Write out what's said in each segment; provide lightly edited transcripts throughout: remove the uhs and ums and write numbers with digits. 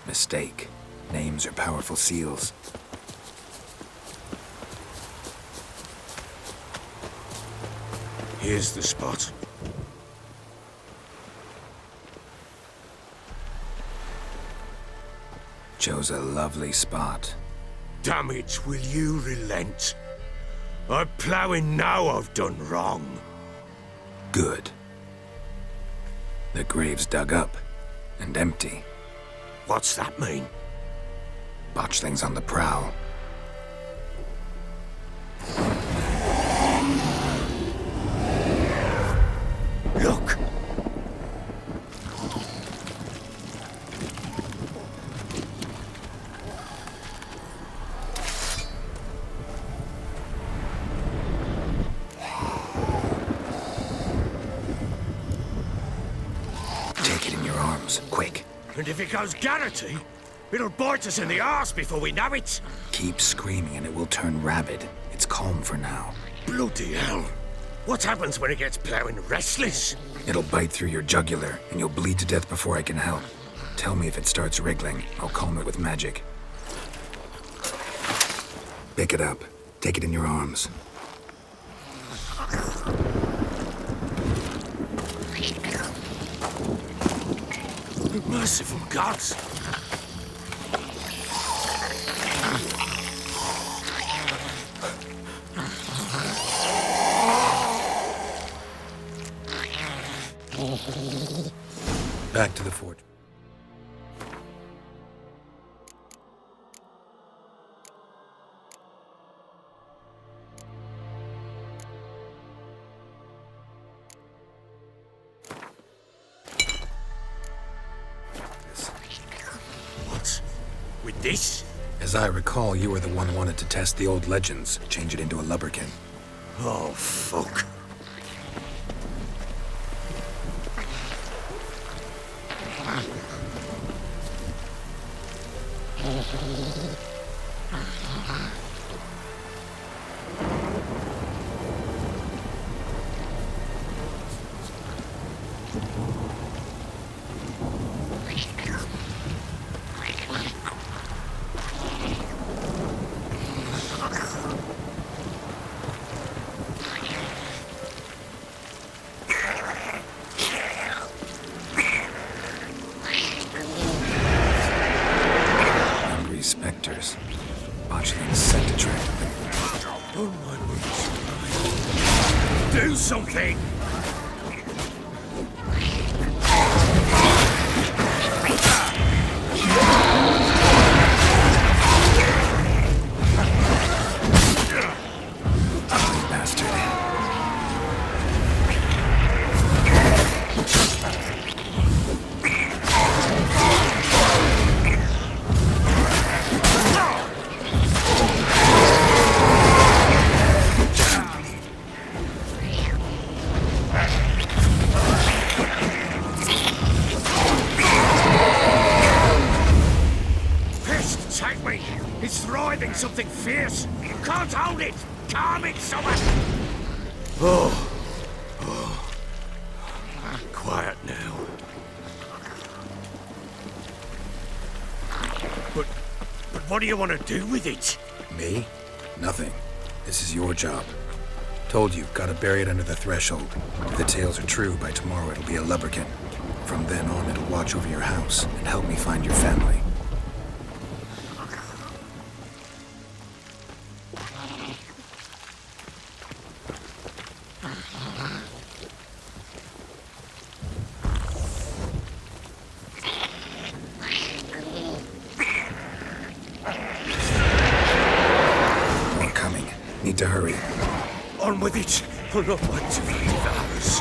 Mistake. Names are powerful seals. Here's the spot. Chose a lovely spot. Damn it, will you relent? I'm ploughing now I've done wrong. Good. The grave's dug up and empty. What's that mean? Botchling's on the prowl. Look! Take it in your arms, quick. And if it goes Garrity, it'll bite us in the arse before we know it. Keep screaming and it will turn rabid. It's calm for now. Bloody hell. What happens when it gets ploughing restless? It'll bite through your jugular and you'll bleed to death before I can help. Tell me if it starts wriggling. I'll calm it with magic. Pick it up. Take it in your arms. Merciful gods! Back to the fort. What? With this? As I recall, you were the one who wanted to test the old legends, change it into a lubberkin. Oh, fuck. Hungry specters. Botchling's scent attracted them. Oh, my word. Do something! Bastard. Pest, take me! It's thriving something fierce! Can't hold it! Calm it, someone! Oh. Quiet now. But what do you want to do with it? Me? Nothing. This is your job. Told you, gotta bury it under the threshold. If the tales are true, by tomorrow it'll be a lubberkin. From then on, it'll watch over your house and help me find your family. More coming. Need to hurry. On with it! Or not like to devours.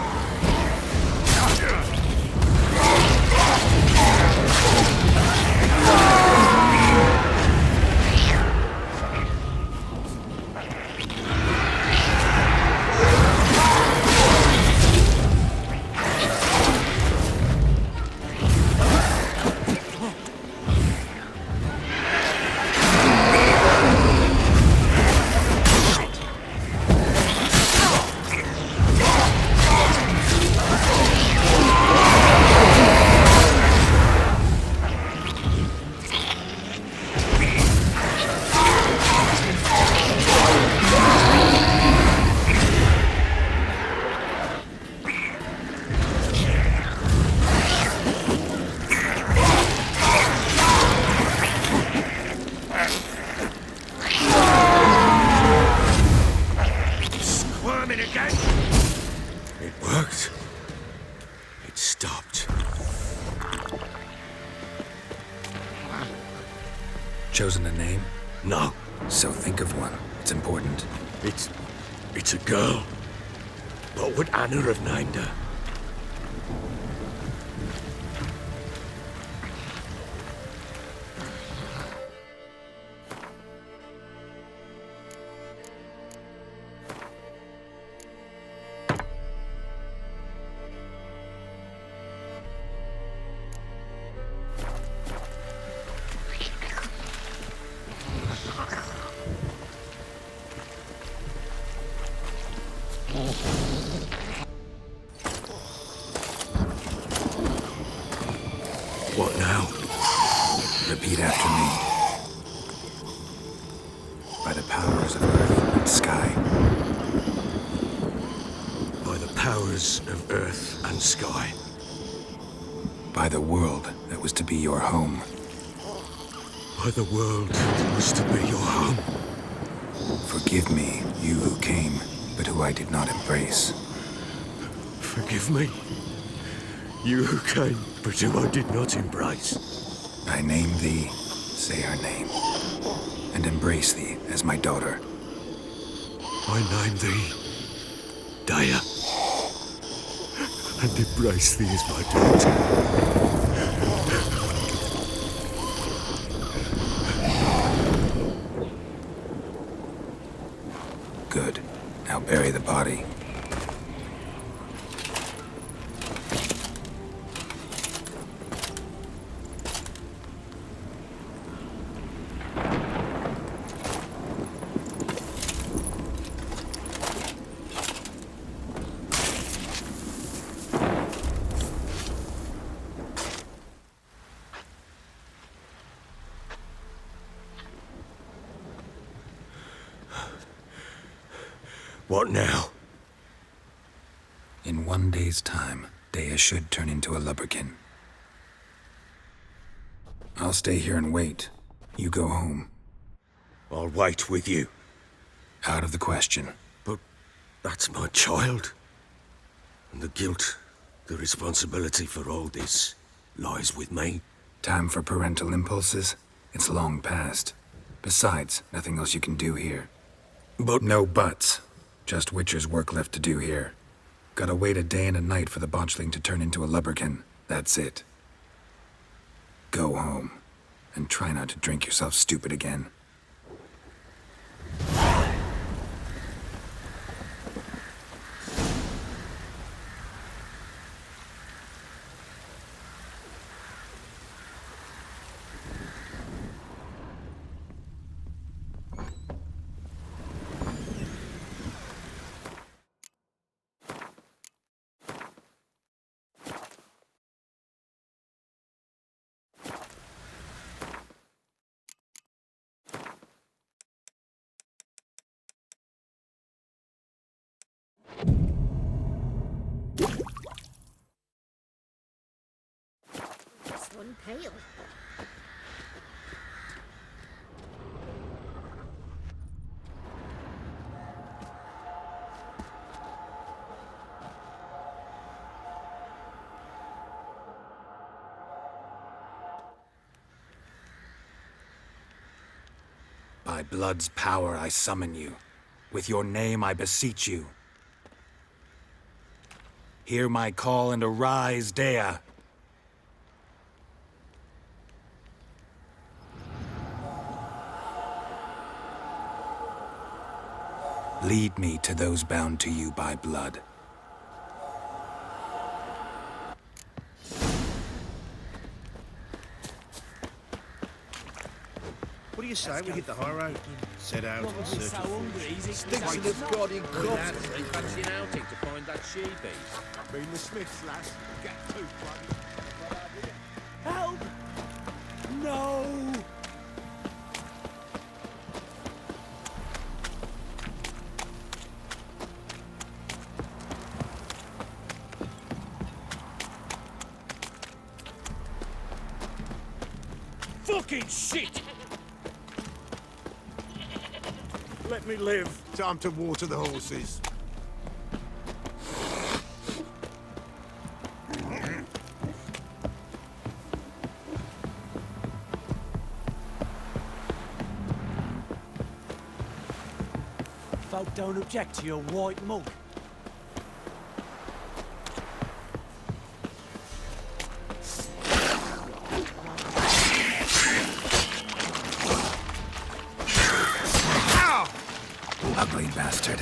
Chosen a name? No. So think of one. It's important. It's a girl. What would Anna have named her? What now? Repeat after me. By the powers of earth and sky. By the powers of earth and sky. By the world that was to be your home. By the world that was to be your home. Forgive me, you who came, but who I did not embrace. Forgive me. You who came, but who I did not embrace. I name thee, say her name, and embrace thee as my daughter. I name thee Daya, and embrace thee as my daughter. Good. Now bury the body. What now? In 1 day's time, Dea should turn into a lubberkin. I'll stay here and wait. You go home. I'll wait with you. Out of the question. But that's my child. And the guilt, the responsibility for all this lies with me. Time for parental impulses? It's long past. Besides, nothing else you can do here. But No buts. Just Witcher's work left to do here. Gotta wait a day and a night for the botchling to turn into a lubberkin. That's it. Go home. And try not to drink yourself stupid again. This one pale. By blood's power I summon you. With your name I beseech you. Hear my call and arise, Dea. Lead me to those bound to you by blood. What do you say we hit the high road? Set out in search So of hungry, he's Stinks of the God in God. fancy an outing to find that she-beast. Been the Smiths, lass. Get too bloody. Help! No! Fucking shit! Let me live. Time to water the horses. folk don't object to your white mug. Ugly bastard.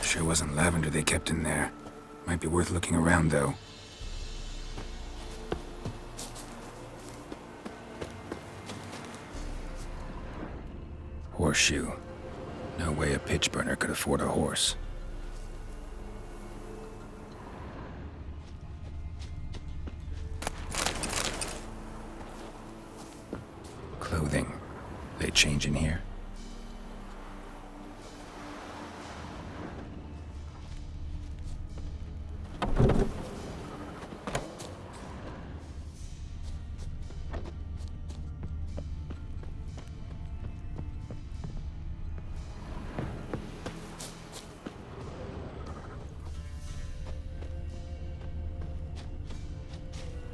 Sure wasn't lavender they kept in there. Might be worth looking around, though. Horseshoe. No way a pitch burner could afford a horse. Clothing. They change in here?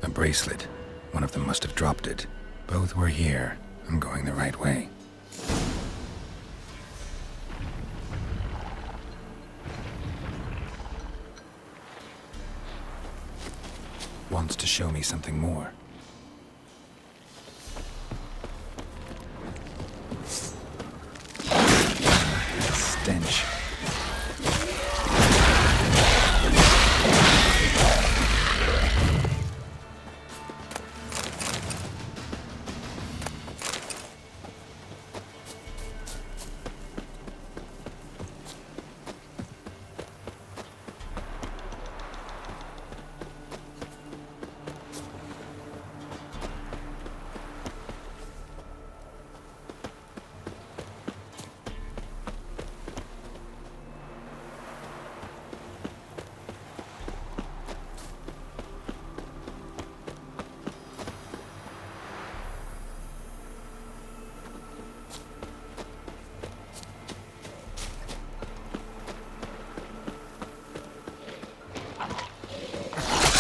A bracelet. One of them must have dropped it. Both were here. I'm going the right way. Wants to show me something more. Stench.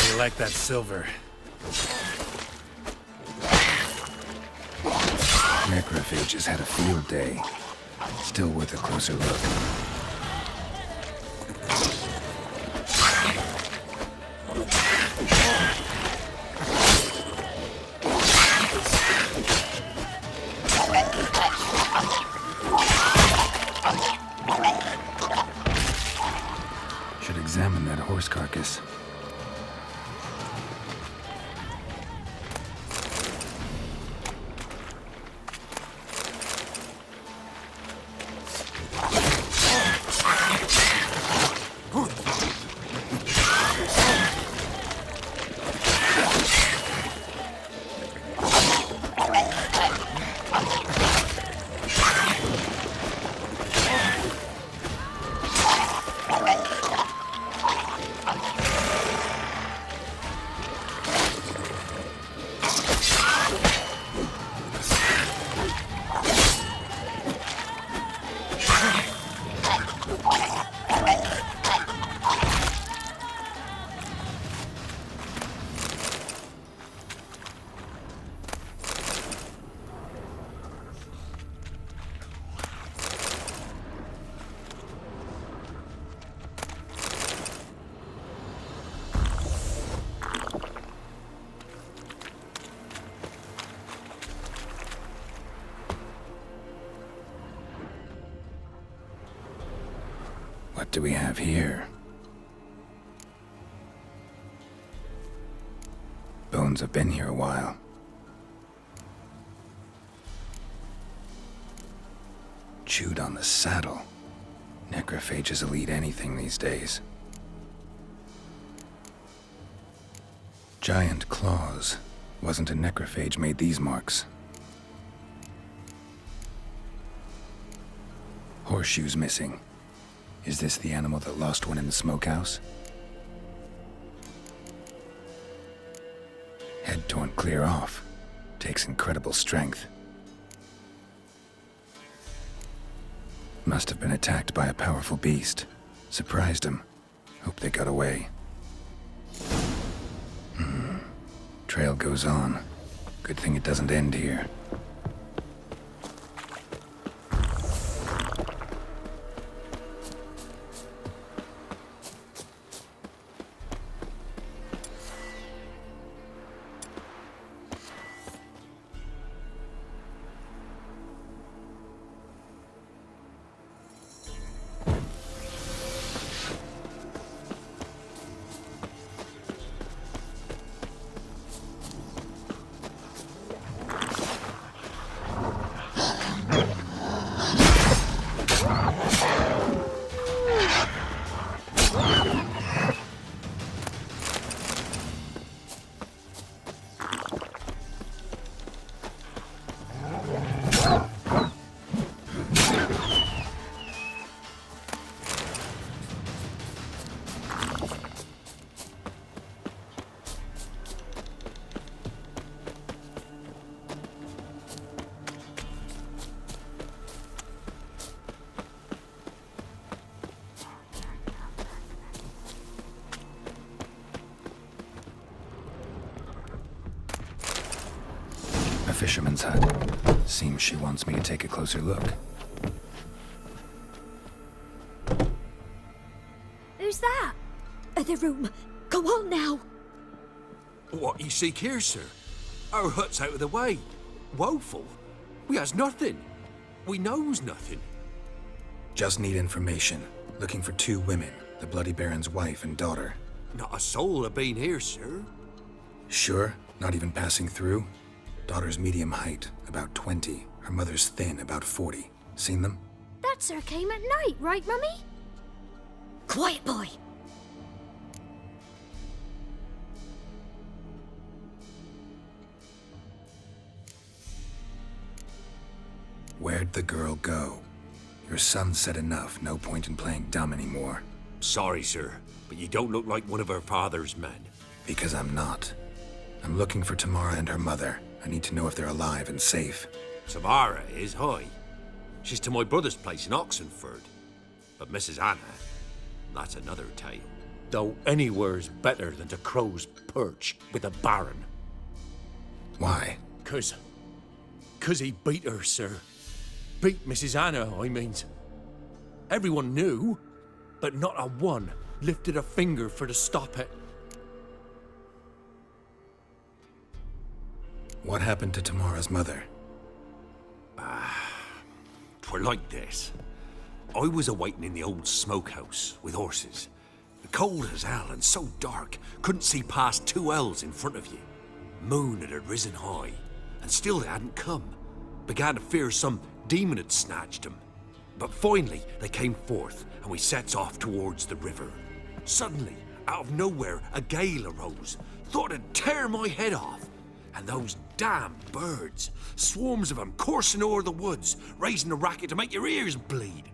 I like that silver. Necrophages had a field day. Still worth a closer look. Should examine that horse carcass. What do we have here? Bones have been here a while. Chewed on the saddle. Necrophages will eat anything these days. Giant claws. Wasn't a necrophage made these marks. Horseshoes missing. Is this the animal that lost one in the smokehouse? Head torn clear off. Takes incredible strength. Must have been attacked by a powerful beast. Surprised him. Hope they got away. Trail goes on. Good thing it doesn't end here. Fisherman's hut. Seems she wants me to take a closer look. Who's that? Other room. Go on now. What you seek here, sir? Our hut's out of the way. Woeful. We has nothing. We knows nothing. Just need information. Looking for 2 women. The Bloody Baron's wife and daughter. Not a soul have been here, sir. Sure? Not even passing through? Daughter's medium height, about 20. Her mother's thin, about 40. Seen them? That sir came at night, right, Mummy? Quiet, boy. Where'd the girl go? Your son said enough. No point in playing dumb anymore. Sorry, sir, but you don't look like one of her father's men. Because I'm not. I'm looking for Tamara and her mother. I need to know if they're alive and safe. Tamara is, hi. She's to my brother's place in Oxenford. But Mrs. Anna, that's another tale. Though anywhere's better than to crow's perch with a baron. Why? 'Cause he beat her, sir. Beat Mrs. Anna, I means. Everyone knew, but not a one lifted a finger for to stop it. What happened to Tamara's mother? 'Twere like this. I was awaiting in the old smokehouse with horses. Cold as hell and so dark, couldn't see past 2 ells in front of you. Moon had risen high, and still they hadn't come. Began to fear some demon had snatched them. But finally they came forth, and we sets off towards the river. Suddenly, out of nowhere, a gale arose. Thought it'd tear my head off. And those damn birds, swarms of them coursing o'er the woods, raising a racket to make your ears bleed.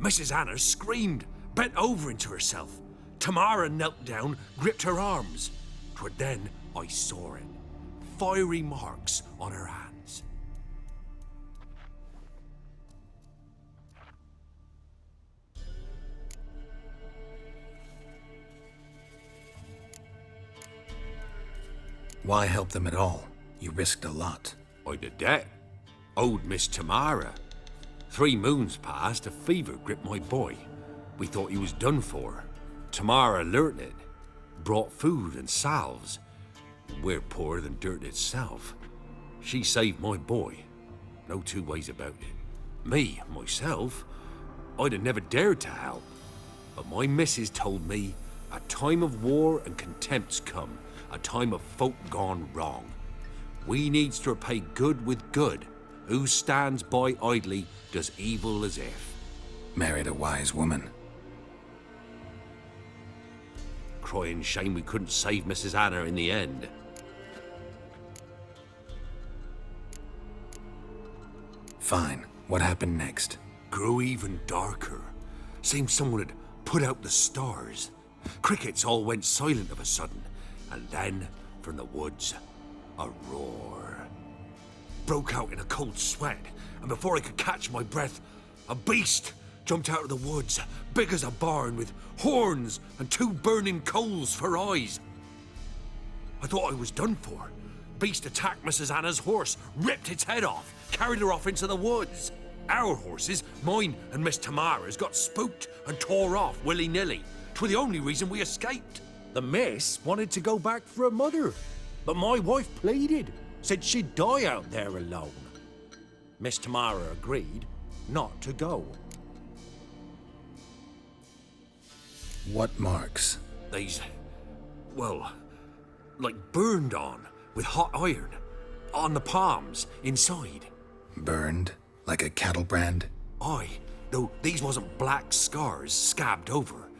Mrs. Anna screamed, bent over into herself. Tamara knelt down, gripped her arms. 'Twere then I saw it. Fiery marks on her hands. Why help them at all? You risked a lot. I'd a debt. Owed Miss Tamara. 3 moons passed, a fever gripped my boy. We thought he was done for. Tamara learnt it. Brought food and salves. We're poorer than dirt itself. She saved my boy. No 2 ways about it. Me, myself, I'd have never dared to help. But my missus told me a time of war and contempt's come. A time of folk gone wrong. We needs to repay good with good. Who stands by idly does evil as if. Married a wise woman. crying shame we couldn't save Mrs. Anna in the end. Fine. What happened next? Grew even darker. Seemed someone had put out the stars. Crickets all went silent of a sudden, and then, from the woods, a roar. Broke out in a cold sweat, and before I could catch my breath, a beast jumped out of the woods, big as a barn, with horns and 2 burning coals for eyes. I thought I was done for. Beast attacked Mrs. Anna's horse, ripped its head off, carried her off into the woods. Our horses, mine and Miss Tamara's, got spooked and tore off willy-nilly. 'Twere the only reason we escaped. The miss wanted to go back for her mother, but my wife pleaded, said she'd die out there alone. Miss Tamara agreed not to go. What marks? They's, well, like burned on with hot iron. On the palms, inside. Burned? Like a cattle brand? Aye, though these wasn't black scars scabbed over.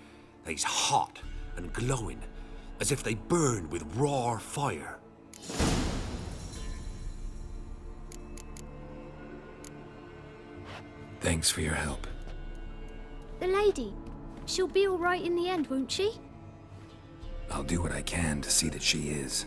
They's hot and glowing, as if they burned with raw fire. Thanks for your help. The lady. She'll be all right in the end, won't she? I'll do what I can to see that she is.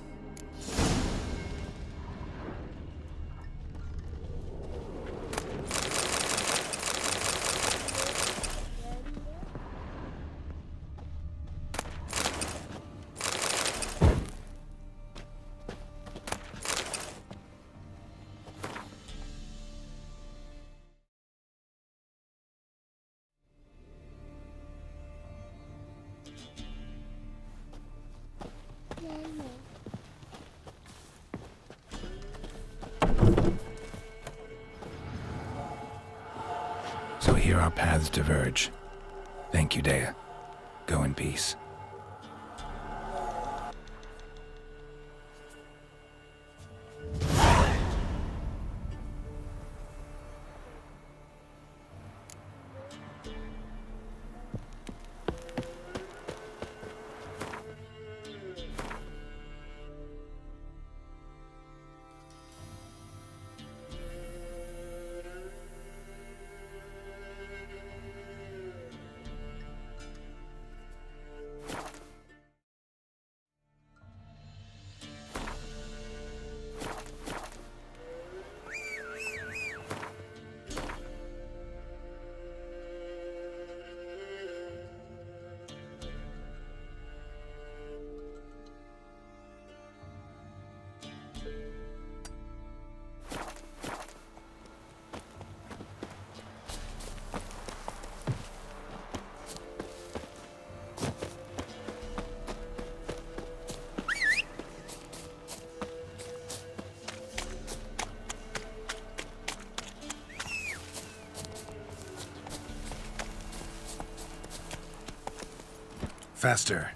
So here our paths diverge. Thank you, Dea. Go in peace. Faster.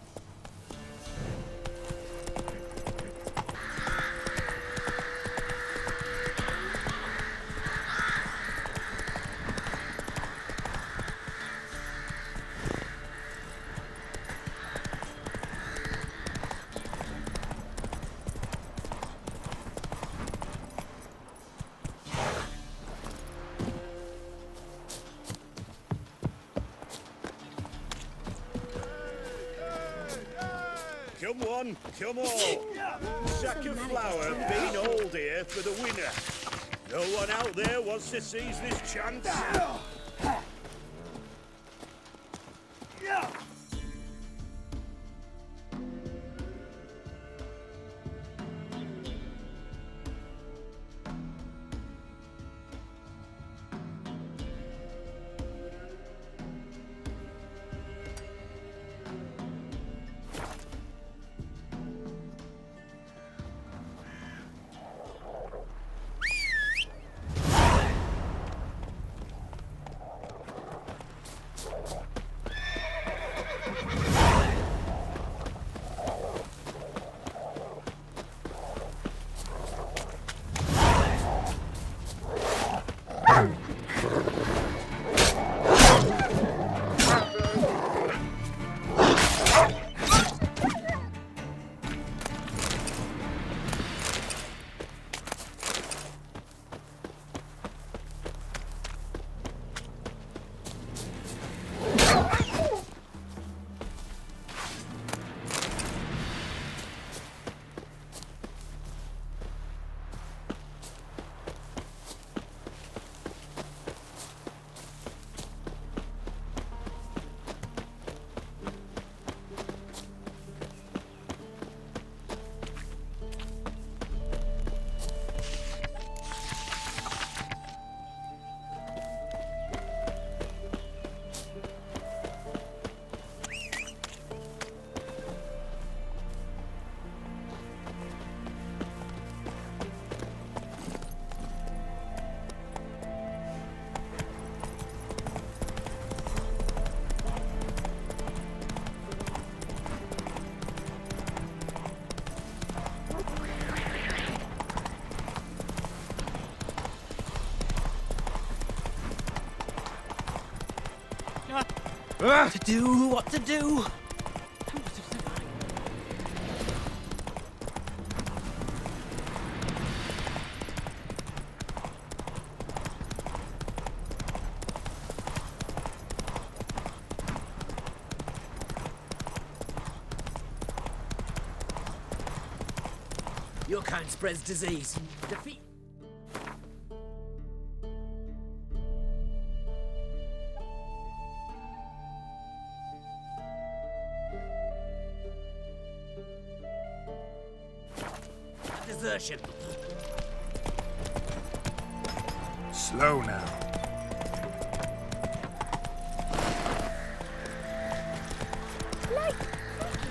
Come on. Sack of flour being hauled here for the winner. No one out there wants to seize this chance. What to do? What to do? Your kind spreads disease. Defeat. Desertion. Slow now.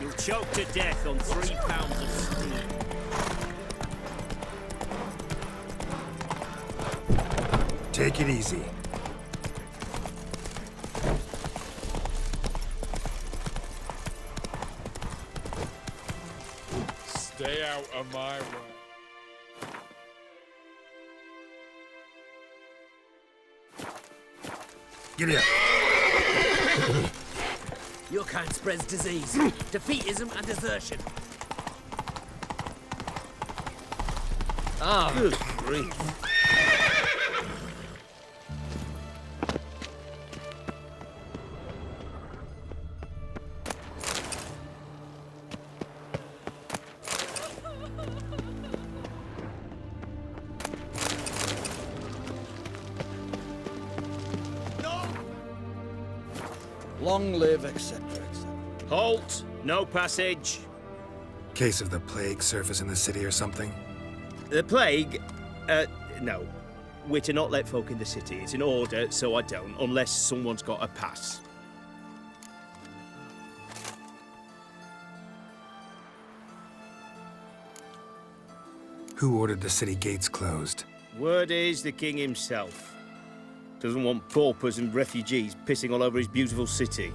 You'll choke to death on 3 pounds of steam. Take it easy. Stay out of my way. Giddy up. Your kind spreads disease. Defeatism and desertion. Ah, good grief. Long live, etc., etc. Halt! No passage. Case of the plague surface in the city or something? The plague? No. We're to not let folk in the city. It's an order, so I don't, unless someone's got a pass. Who ordered the city gates closed? Word is the king himself. Doesn't want paupers and refugees pissing all over his beautiful city.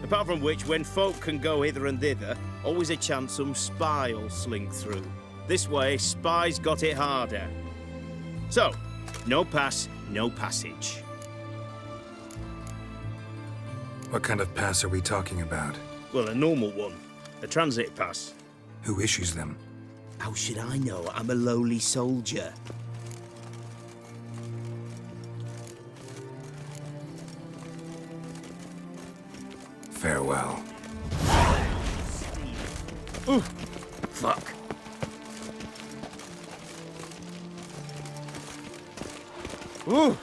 Apart from which, when folk can go hither and thither, always a chance some spy will slink through. This way, spies got it harder. So, no pass, no passage. What kind of pass are we talking about? Well, a normal one. A transit pass. Who issues them? How should I know? I'm a lowly soldier. Farewell. Ooh, fuck. Ooh.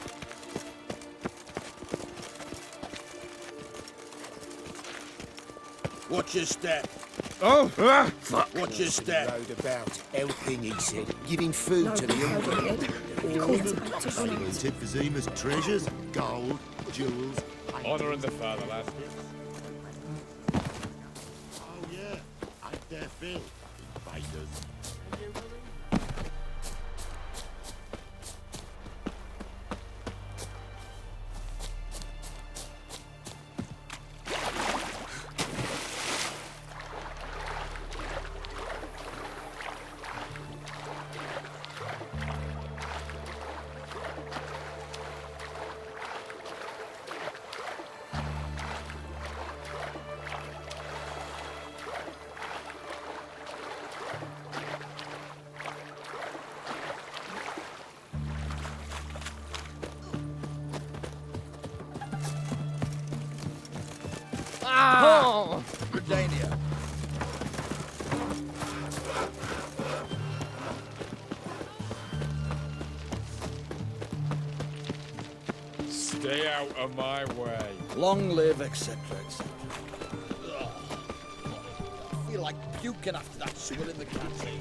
Watch your step. Oh, fuck. Watch your step. Road about, helping, he said. Giving food to the hungry. Hunted for Zima's treasures, gold, jewels. Honouring the fatherland. Oh yeah, ain't their fill. Invaders. Britannia. Stay out of my way. Long live, etc., etc. I feel like puking after that swill in the canteen.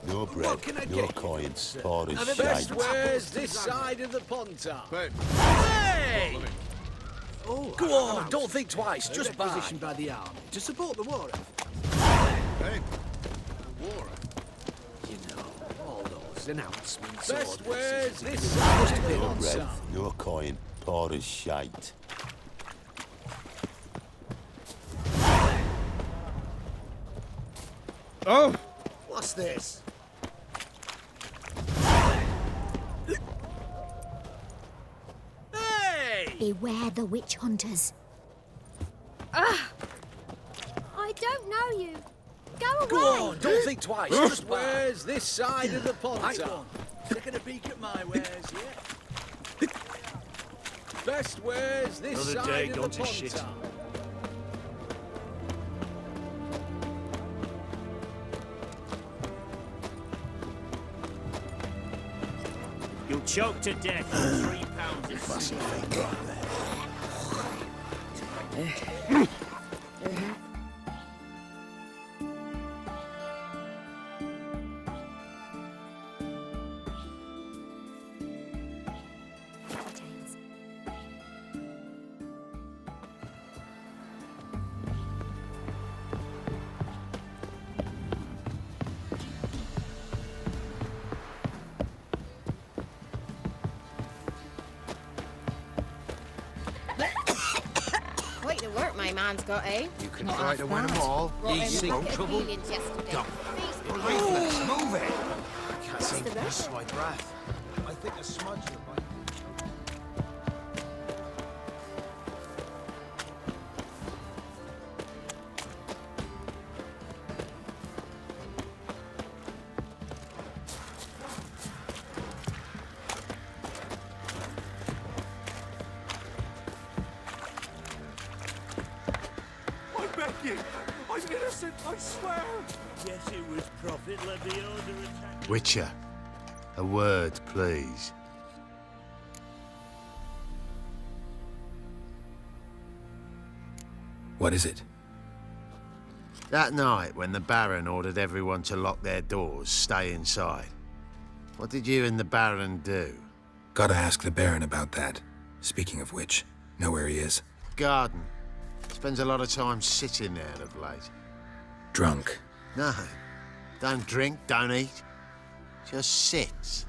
No bread, no coins, or is Best shite. wares this side of the Pontar. Hey! Go on, don't think twice, just buy. Positioned by the army to support the war effort. Hey, You know, all those announcements. Best orders, wares and- this side of the no bread, Pontar. no coin, or is shite. What's this? Beware the witch hunters. Ugh! I don't know you. Go away! Go on, don't think twice. Just Where's this side of the pond? Right one. Taking a peek at my wares, yeah? Best wares this Another side day of gone the to pond. shit. Tom. You'll choke to death on 3 pounds of Mustn't think like that. Quite the work my man's got, eh? You can try to win them all. Easy, no trouble. Go. Reflex, move it. I can't seem to miss my breath. I think a smudge might. I'm innocent, I swear! Yes, it was Prophet. Let the order attack. Witcher, a word, please. What is it? That night when the Baron ordered everyone to lock their doors, stay inside. What did you and the Baron do? Gotta ask the Baron about that. Speaking of which, know where he is? Garden. Spends a lot of time sitting there of late. Drunk. No. Don't drink, don't eat. Just sits.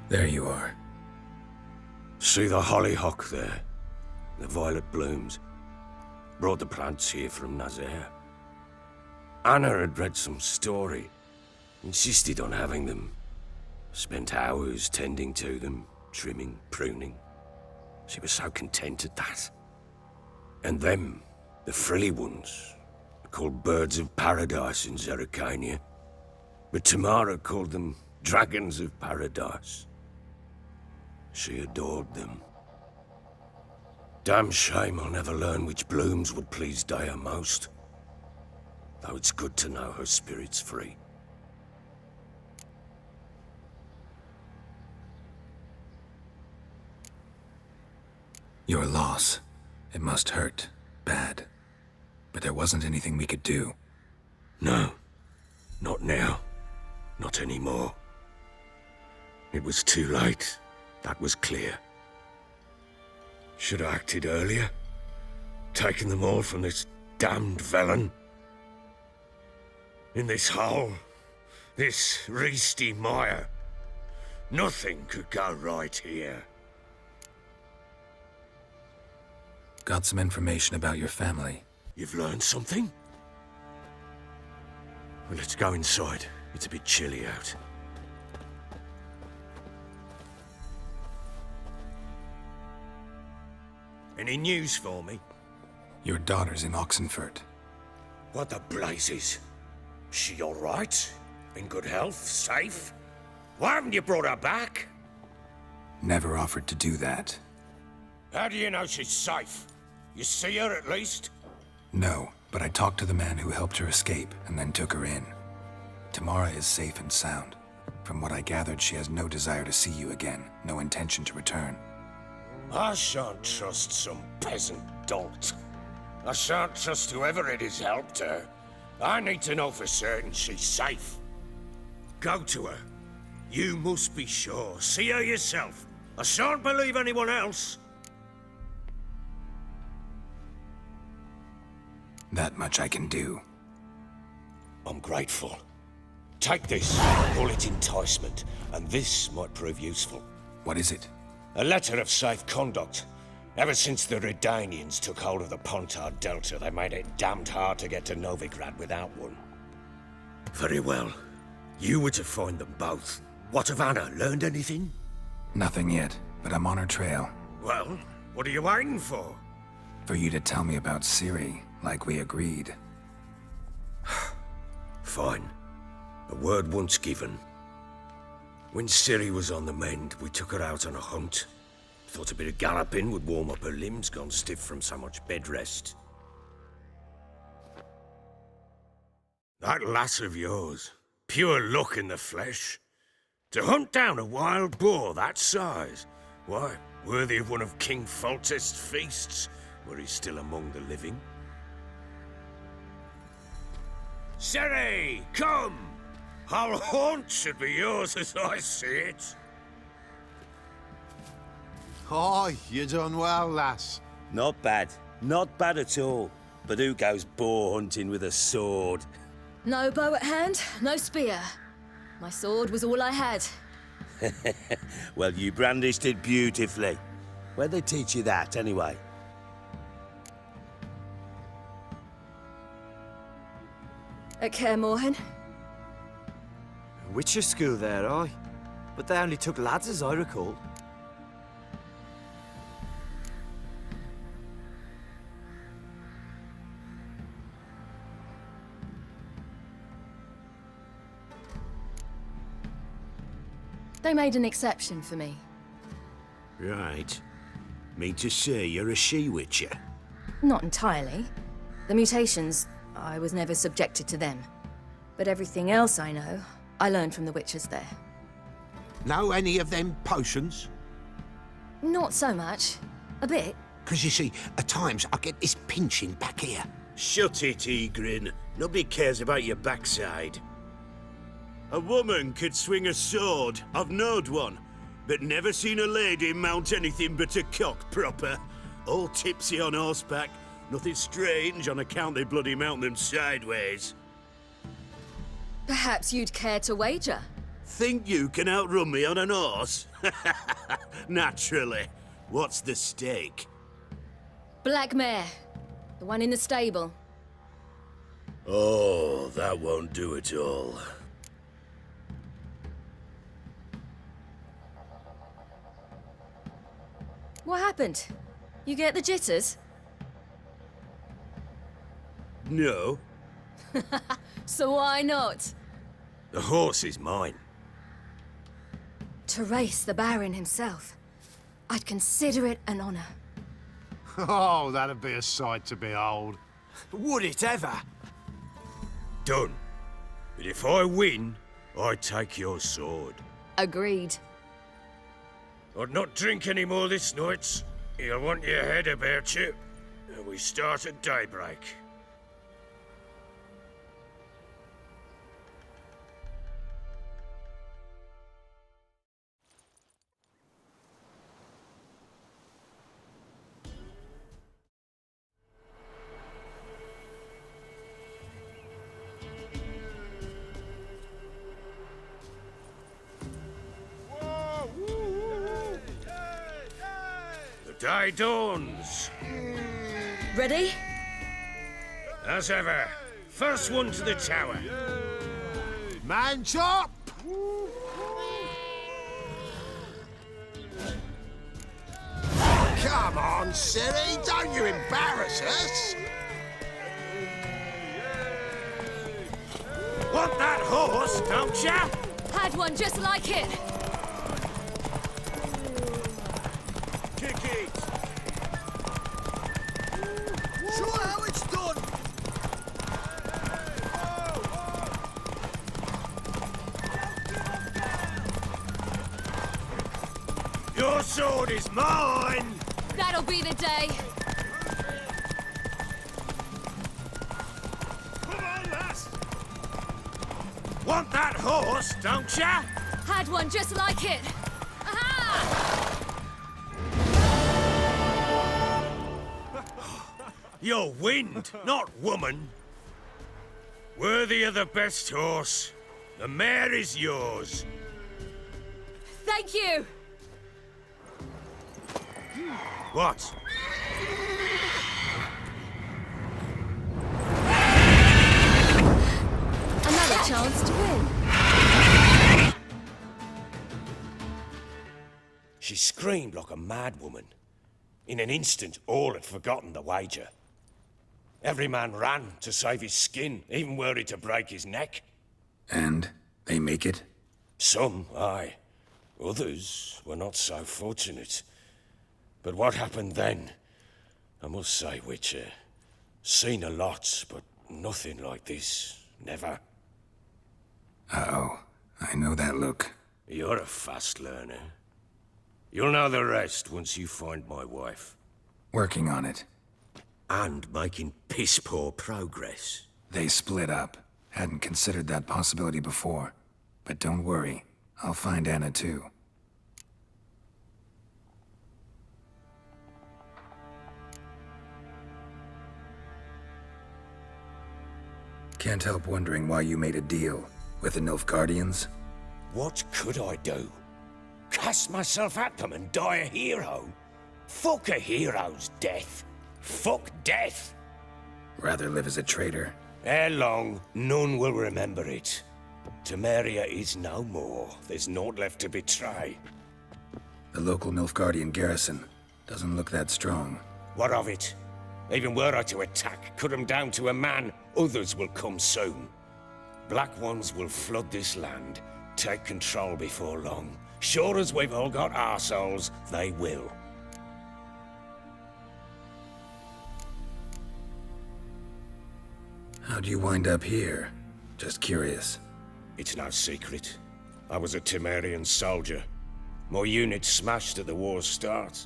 There you are. See the hollyhock there? The violet blooms. Brought the plants here from Nazaire. Anna had read some story. Insisted on having them. Spent hours tending to them, trimming, pruning. She was so content at that. And them, the frilly ones, called birds of paradise in Zerrikania. But Tamara called them dragons of paradise. She adored them. Damn shame I'll never learn which blooms would please Daya most. Though it's good to know her spirit's free. Your loss. It must hurt. Bad. But there wasn't anything we could do. No. Not now. Not anymore. It was too late. That was clear. Should have acted earlier. Taken them all from this damned Velen. In this hole. This reesty mire. Nothing could go right here. Got some information about your family. You've learned something? Well, let's go inside. It's a bit chilly out. Any news for me? Your daughter's in Oxenfurt. What the blazes? She all right? In good health? Safe? Why haven't you brought her back? Never offered to do that. How do you know she's safe? You see her at least? No, but I talked to the man who helped her escape and then took her in. Tamara is safe and sound. From what I gathered, she has no desire to see you again, no intention to return. I shan't trust some peasant dolt. I shan't trust whoever it is helped her. I need to know for certain she's safe. Go to her. You must be sure. See her yourself. I shan't believe anyone else. That much I can do. I'm grateful. Take this. Call it enticement, and this might prove useful. What is it? A letter of safe conduct. Ever since the Redanians took hold of the Pontard Delta, they made it damned hard to get to Novigrad without one. Very well. You were to find them both. What of Anna? Learned anything? Nothing yet, but I'm on her trail. Well, what are you waiting for? For you to tell me about Ciri, like we agreed. Fine. A word once given. When Ciri was on the mend, we took her out on a hunt. Thought a bit of galloping would warm up her limbs, gone stiff from so much bed rest. That lass of yours, pure luck in the flesh. To hunt down a wild boar that size, why, worthy of one of King Foltest's feasts, were he still among the living. Ciri, come! Our haunt should be yours as I see it. Aye, you done well, lass. Not bad. Not bad at all. But who goes boar hunting with a sword? No bow at hand, no spear. My sword was all I had. Well, you brandished it beautifully. Where'd they teach you that, anyway? At Kaer Morhen. Witcher school there, aye. But they only took lads, as I recall. They made an exception for me. Right. Mean to say you're a she-witcher? Not entirely. The mutations, I was never subjected to them. But everything else I know, I learned from the witches there. Know any of them potions? Not so much. A bit. Because you see, at times I get this pinching back here. Shut it, Egrin. Nobody cares about your backside. A woman could swing a sword. I've knowed one. But never seen a lady mount anything but a cock proper. All tipsy on horseback. Nothing strange on account they bloody mount them sideways. Perhaps you'd care to wager? Think you can outrun me on an horse? Naturally. What's the stake? Black mare. The one in the stable. Oh, that won't do it all. What happened? You get the jitters? No. So why not? The horse is mine. To race the Baron himself. I'd consider it an honor. Oh, that'd be a sight to behold. Would it ever? Done. But if I win, I take your sword. Agreed. I'd not drink any more this night. You'll want your head about you. And we start at daybreak. Day dawns. Ready? As ever. First one to the tower. Man chop! Come on, Ciri, don't you embarrass us! Want that horse, don't ya? Had one just like it. Kick it. Sure how it's done. Your sword is mine. That'll be the day. Come on, lass. Want that horse, don't ya? Had one just like it. Aha! You're wind, not woman. Worthy of the best horse. The mare is yours. Thank you. What? Another chance to win. She screamed like a mad woman. In an instant, all had forgotten the wager. Every man ran to save his skin, even were he to break his neck. And they make it? Some, aye. Others were not so fortunate. But what happened then? I must say, Witcher, seen a lot, but nothing like this. Never. Uh-oh. I know that look. You're a fast learner. You'll know the rest once you find my wife. Working on it. And making piss-poor progress. They split up. Hadn't considered that possibility before. But don't worry. I'll find Anna too. Can't help wondering why you made a deal with the Nilfgaardians. What could I do? Cast myself at them and die a hero? Fuck a hero's death. Fuck death. Rather live as a traitor. Ere long, none will remember it. Temeria is no more. There's naught left to betray. The local Nilfgaardian garrison doesn't look that strong. What of it? Even were I to attack, cut them down to a man, others will come soon. Black ones will flood this land, take control before long. Sure as we've all got arseholes, they will. How'd you wind up here? Just curious. It's no secret. I was a Temerian soldier. My unit smashed at the war's start.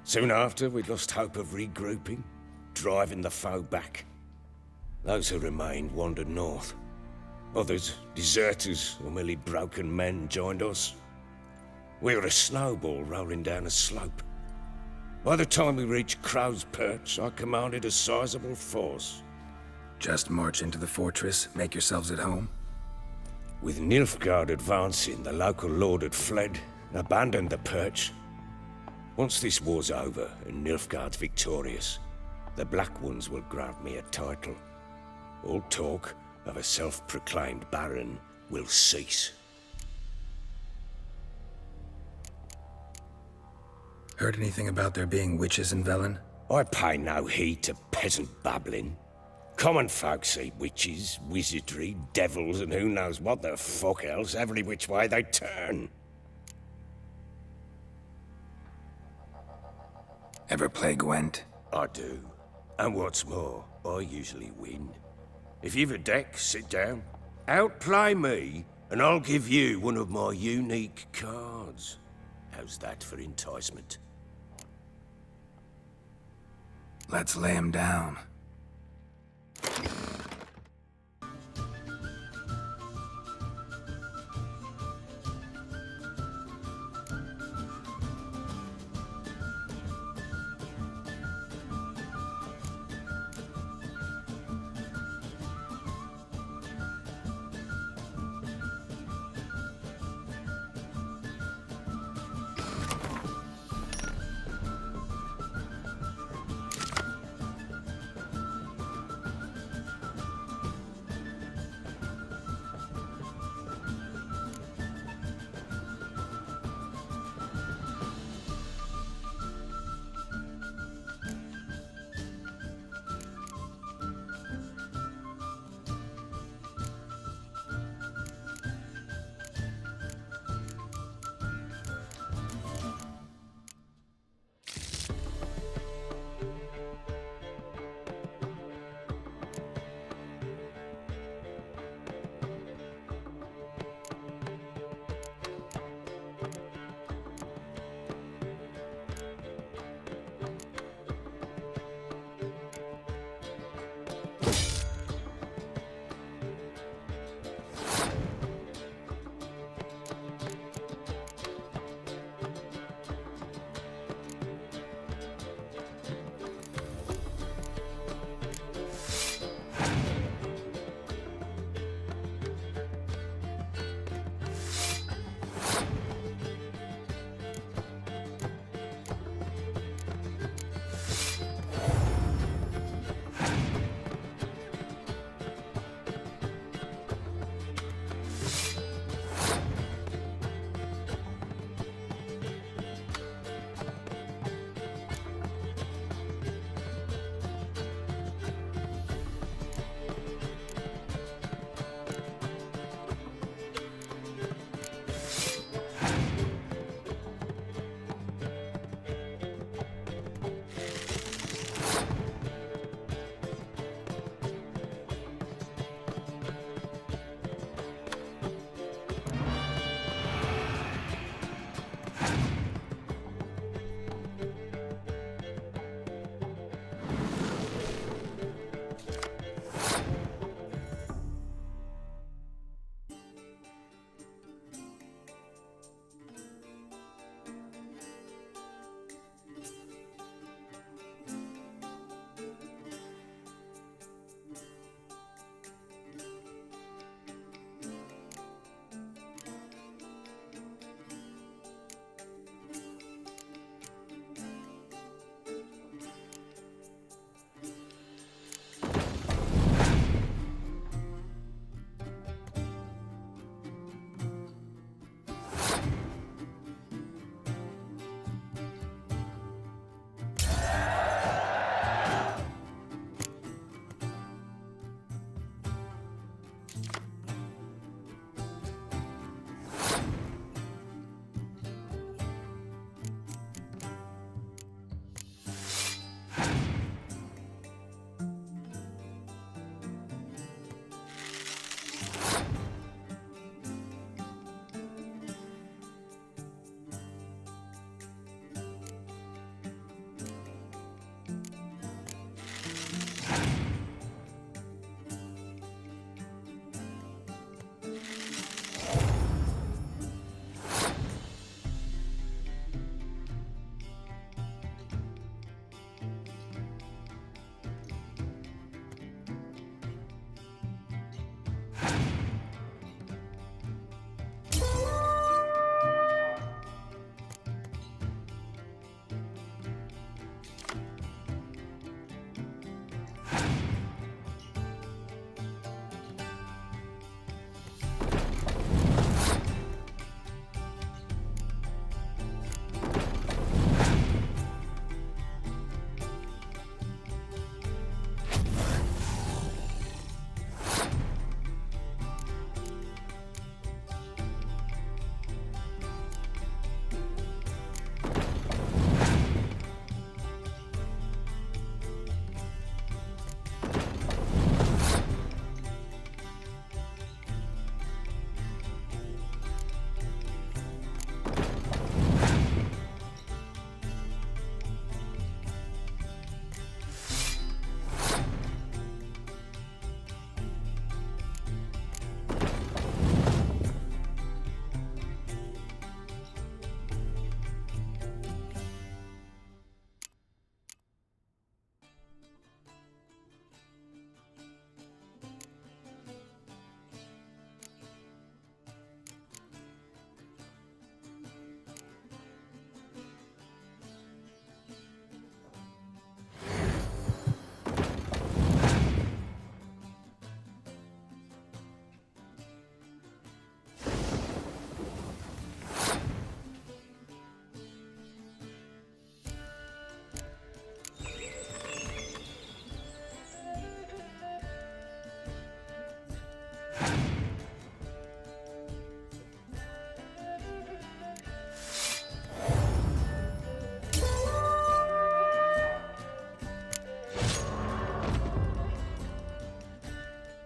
Soon after, we lost hope of regrouping, driving the foe back. Those who remained wandered north. Others, deserters or merely broken men, joined us. We were a snowball rolling down a slope. By the time we reached Crow's Perch, I commanded a sizable force. Just march into the fortress, make yourselves at home? With Nilfgaard advancing, the local lord had fled, abandoned the Perch. Once this war's over and Nilfgaard's victorious, the Black Ones will grant me a title. All talk of a self-proclaimed baron will cease. Heard anything about there being witches in Velen? I pay no heed to peasant babbling. Common folk see witches, wizardry, devils, and who knows what the fuck else every which way they turn. Ever play Gwent? I do. And what's more, I usually win. If you've a deck, sit down. Outplay me, and I'll give you one of my unique cards. How's that for enticement? Let's lay him down.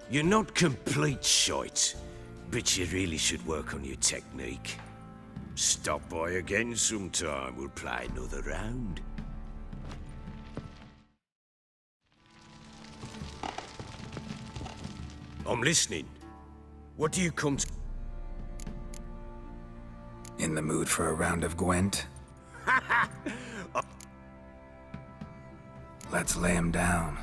You're not complete shite, but you really should work on your technique. Stop by again sometime, we'll play another round. I'm listening. What do you come to? In the mood for a round of Gwent? Let's lay him down.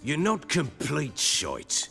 You're not complete shite.